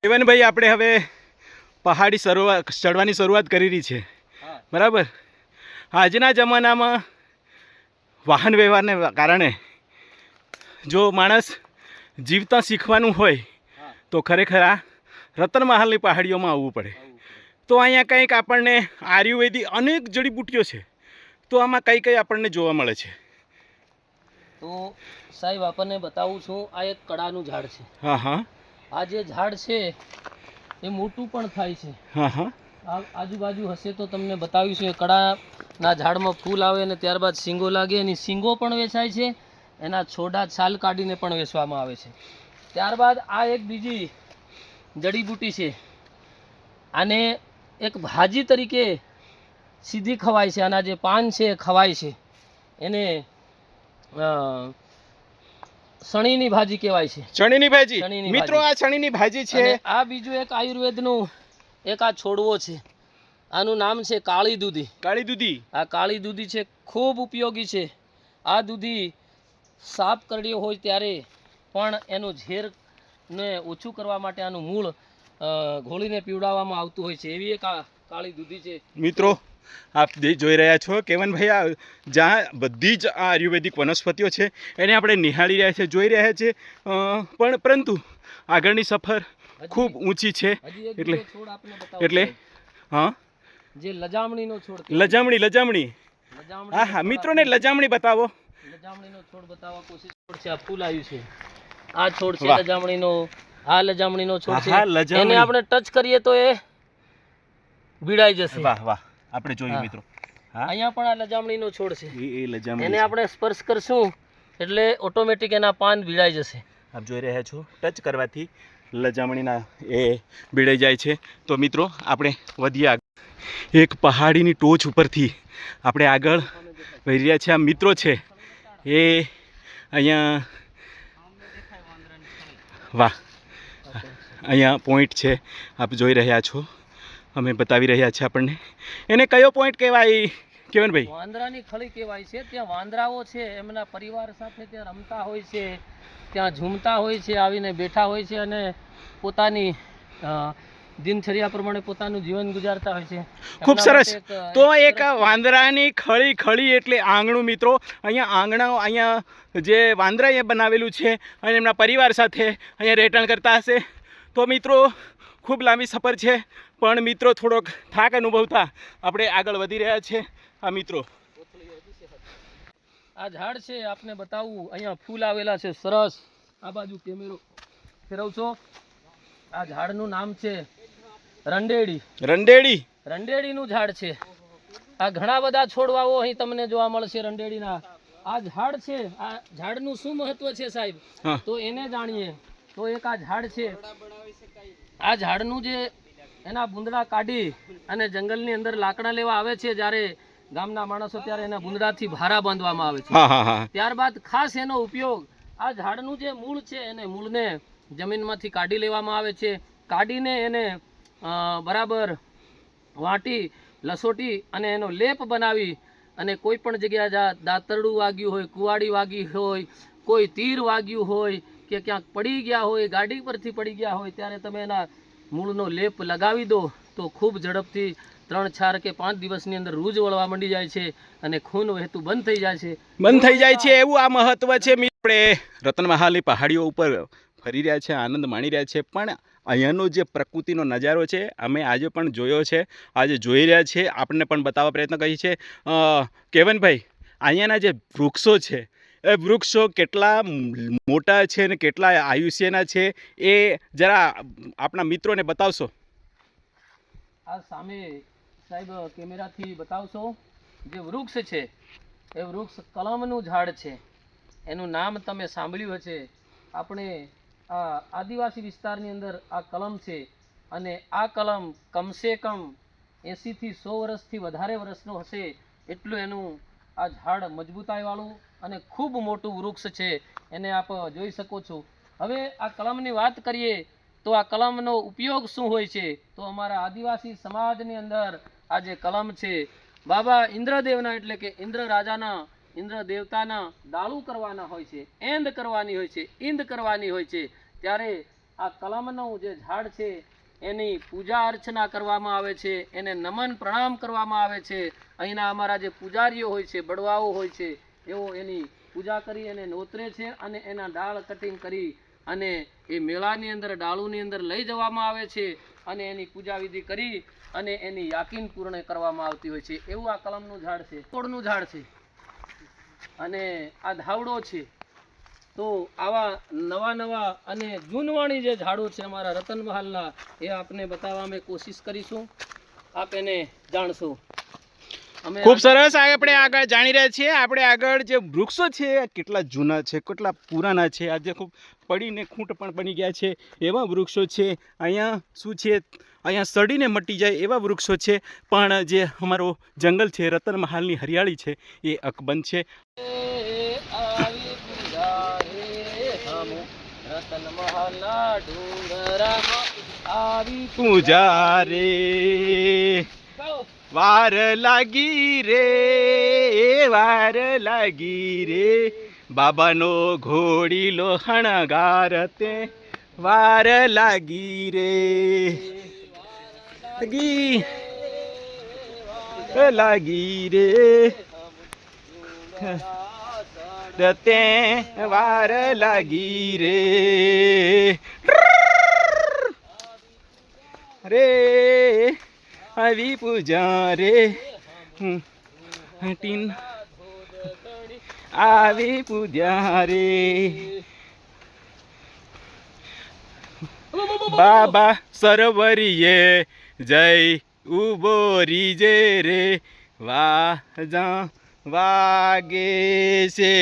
કેવનભાઈ આપણે હવે પહાડી ચડવાની શરૂઆત કરી રહી છે, બરાબર. આજના જમાનામાં વાહન વ્યવહારને કારણે જો માણસ જીવતા શીખવાનું હોય તો ખરેખર આ રતનમહાલની પહાડીઓમાં આવવું પડે. તો અહીંયા કંઈક આપણને આયુર્વેદિક અનેક જડીબુટ્ટીઓ છે, તો આમાં કઈ કઈ આપણને જોવા મળે છે? તો સાહેબ આપણને બતાવું છું, આ એક કડાનું ઝાડ છે. હા હા. આ જે ઝાડ છે એ મોટું પણ થાય છે. હા હા. આ આજુબાજુ હશે તો તમને બતાવીશું. એ કડાના ઝાડમાં ફૂલ આવે અને ત્યારબાદ શીંગો લાગે. એની શીંગો પણ વેચાય છે, એના છોડા છાલ કાઢીને પણ વેચવામાં આવે છે. ત્યારબાદ આ એક બીજી જડીબુટ્ટી છે. આને એક ભાજી તરીકે સીધી ખવાય છે. આના જે પાન છે એ ખવાય છે. એને સણીની ભાજી કહેવાય છે. ચણીની ભાજી. મિત્રો આ ચણીની ભાજી છે. આ બીજું એક આયુર્વેદનું એક આ છોડવો છે. આનું નામ છે કાળી દૂધી. કાળી દૂધી. આ કાળી દૂધી છે, ખૂબ ઉપયોગી છે. આ દૂધી સાપ કરડ્યો હોય ત્યારે પણ એનું ઝેરને ઓછું કરવા માટે આનું મૂળ ઘોળીને પીવડાવવામાં આવતું હોય છે. એવી એક આ કાળી દૂધી છે. મિત્રો આપ જોઈ રહ્યા છો કેવનભાઈ, આ જ્યાં બધી જ આ આયુર્વેદિક વનસ્પતિઓ છે એને આપણે નિહાળી રહ્યા છે, જોઈ રહ્યા છે. પણ પરંતુ આગળની સફર ખૂબ ઊંચી છે. એટલે હા, જે લજામણીનો છોડ. લજામણી. હા હા, મિત્રોને લજામણી બતાવો. લજામણીનો છોડ બતાવવા કોશિશ છોડ છે. આ ફૂલ આવ્યું છે. આ છોડ છે લજામણીનો. આ લજામણીનો છોડ છે. એને આપણે ટચ કરીએ તો એ ભીડાઈ જશે. વાહ વાહ, આપણે જોયું મિત્રો. અહીંયા પણ આ લજામણીનો છોડ છે. એ લજામણી. એને આપણે સ્પર્શ કરશું એટલે ઓટોમેટિક એના પાન ભીડાઈ જશે. આપ જોઈ રહ્યા છો, ટચ કરવાથી લજામણીના એ ભીડાઈ જાય છે. તો મિત્રો આપણે વધીએ આગળ. એક પહાડીની ટોચ ઉપરથી આપણે આગળ વહી રહ્યા છીએ. આ મિત્રો છે એ અહીંયા, વાહ, અહીંયા પોઈન્ટ છે, આપ જોઈ રહ્યા છો. અમે બતાવી રહ્યા છીએ આપણને. એને કયો પોઈન્ટ કહેવાય કેવનભાઈ? વાંદરાની ખળી કહેવાય છે. ત્યાં વાંદરાઓ છે એમના પરિવાર સાથે ત્યાં રમતા હોય છે, ત્યાં ઝૂમતા હોય છે, આવીને બેઠા હોય છે અને પોતાની દિનચર્યા પ્રમાણે પોતાનું જીવન ગુજારતા હોય છે. ખૂબ સરસ. તો એક વાંદરાની ખળી એટલે આંગણું. મિત્રો અહીંયા જે વાંદરા અહીંયા બનાવેલું છે અને એમના પરિવાર સાથે અહીંયા રહેઠાણ કરતા હશે. તો મિત્રો ખૂબ લાંબી સફર છે, પણ મિત્રો થોડોક થાક અનુભવતા આપણે આગળ વધી રહ્યા છે. આ મિત્રો આ ઝાડ છે, આપને બતાવું. અહીંયા ફૂલ આવેલા છે સરસ. આ બાજુ કેમેરો ફેરવશો. આ ઝાડનું નામ છે રંડેડીનું ઝાડ છે. આ ઘણા બધા છોડવાઓ અહીં તમને જોવા મળશે રંડેડીના. આ ઝાડ છે, આ ઝાડનું શું મહત્વ છે સાહેબ, તો એને જાણીએ. તો એક આ ઝાડ છે, આ ઝાડનું જે એના બુંદડા કાઢી અને જંગલની અંદર લાકડા લેવા આવે છે જ્યારે ગામના માણસો, ત્યારે એના બુંદડાથી ભારા બાંધવામાં આવે છે. ત્યારબાદ ખાસ એનો ઉપયોગ, આ ઝાડનું જે મૂળ છે એને મૂળને જમીનમાંથી કાઢી લેવામાં આવે છે. કાઢીને એને બરાબર વાટી લસોટી અને એનો લેપ બનાવી અને કોઈ પણ જગ્યાએ દાતરડું વાગ્યું હોય, કુવાડી વાગી હોય, કોઈ તીર વાગ્યું હોય કે ક્યાંક પડી ગયા હોય, ગાડી પરથી પડી ગયા હોય, ત્યારે તમે એના મૂળનો લેપ લગાવી દો તો ખૂબ ઝડપથી 3, 4 કે 5 દિવસની અંદર રૂજ વળવા માંડી જાય છે અને ખૂન વહેતું બંધ થઈ જાય છે. એવું આ મહત્વ છે. આપણે રતનમહાલની પહાડીઓ ઉપર ફરી રહ્યા છે, આનંદ માણી રહ્યા છે. પણ અહીંયાનો જે પ્રકૃતિનો નજારો છે અમે આજે પણ જોયો છે, આજે જોઈ રહ્યા છીએ, આપણને પણ બતાવવા પ્રયત્ન કરીએ છીએ. કેવનભાઈ, અહીંયાના જે વૃક્ષો છે એ વૃક્ષો કેટલા મોટા છે અને કેટલા આયુષ્યના છે એ જરા આપણા મિત્રોને બતાવશો. આ સામે સાહેબ કેમેરાથી બતાવશો. જે વૃક્ષ છે એ વૃક્ષ કલમનું ઝાડ છે. એનું નામ તમે સાંભળ્યું હશે. આપણે આ આદિવાસી વિસ્તારની અંદર આ કલમ છે અને આ કલમ કમસે કમ 80 થી 100 વર્ષથી વધારે વર્ષનો હશે એટલું એનું આ ઝાડ મજબૂતાઈવાળું અને ખૂબ મોટું વૃક્ષ છે. એને આપ જોઈ શકો છો. હવે આ કલમની વાત કરીએ તો આ કલમનો ઉપયોગ શું હોય છે, તો અમારા આદિવાસી સમાજની અંદર આ જે કલમ છે બાબા ઇન્દ્રદેવના એટલે કે ઇન્દ્ર રાજાના, ઇન્દ્ર દેવતાના દાળું કરવાના હોય છે, એંદ કરવાની હોય છે, ઈંદ કરવાની હોય છે, ત્યારે આ કલમનું જે ઝાડ છે એની પૂજા અર્ચના કરવામાં આવે છે, એને નમન પ્રણામ કરવામાં આવે છે. અહીંના અમારા જે પૂજારીઓ હોય છે, બળવાઓ હોય છે, એઓ એની પૂજા કરી અને નોતરે છે અને એના ડાળ કટિંગ કરી અને એ મેળાની અંદર ડાળુની અંદર લઈ જવામાં આવે છે અને એની પૂજા વિધિ કરી અને એની યાકીન પૂર્ણ કરવામાં આવતી હોય છે. એવું આ કલમનું ઝાડ છે, છોડનું ઝાડ છે અને આ ધાવડો છે. તો આવા નવા નવા અને જૂનવાણી જે ઝાડો છે અમારા રતનમહાલના, એ આપને બતાવવા અમે કોશિશ કરીશું, આપ એને જાણશો. અમે ખૂબ સરસ. આપણે આગળ જાણી રહ્યા છીએ. આપણે આગળ જે વૃક્ષો છે એ કેટલા જૂના છે, કેટલા પુરાના છે, આજે ખૂબ પડીને ખૂંટ પણ બની ગયા છે એવા વૃક્ષો છે. અહીંયા શું છે, અહીંયા સડીને મટી જાય એવા વૃક્ષો છે. પણ જે અમારો જંગલ છે, રતનમહાલની હરિયાળી છે, એ અકબંધ છે. આવી પૂજા રે હમ રતનમહાલના ડુંગરામાં આવી પૂજા રે ગાઓ. વાર લાગી રે, વાર લાગી રે, બાબાનો ઘોડીલો હણગાર તે વાર લાગી રે, લાગી રે તે વાર લાગી રે રે આવી પૂજા રે ટીન આવી પૂજા રે બાબા સરવરીએ જય ઉભો રીજે રે વાજા વાગે છે.